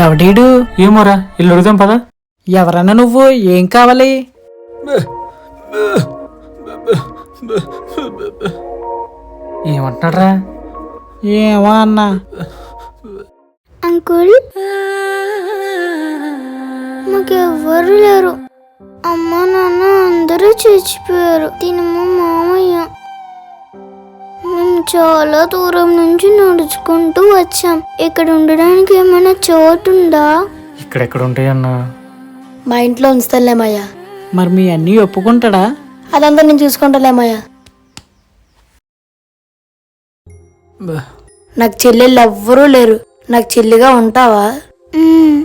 ఎవడీడు? ఏమోరా ఇల్లు అడుగుదాం పదా. ఎవరన్నా నువ్వు? ఏం కావాలి? ఏమంటున్నాడ్రా? ఏమో అన్నా. అంకుల్, మాకెవ్వరు లేరు. అమ్మ నాన్న అందరూ చచ్చిపోయారు. తినమ్మ మామయ్య. మేము చాలా దూరం నుంచి నడుచుకుంటూ వచ్చాం. ఇక్కడ ఉండడానికి ఏమైనా చోటు ఉందా? ఇక్కడెక్కడ ఉంటాయన్నా? మా ఇంట్లో ఉంచుతాలేమయ్యా. మరి మీ అన్నీ ఒప్పుకుంటాడా? అదంతా నేను చూసుకుంటాలేమయ్యా. నాకు చెల్లెళ్ళు ఎవ్వరూ లేరు. నాకు చెల్లిగా ఉంటావా? మ్మ్.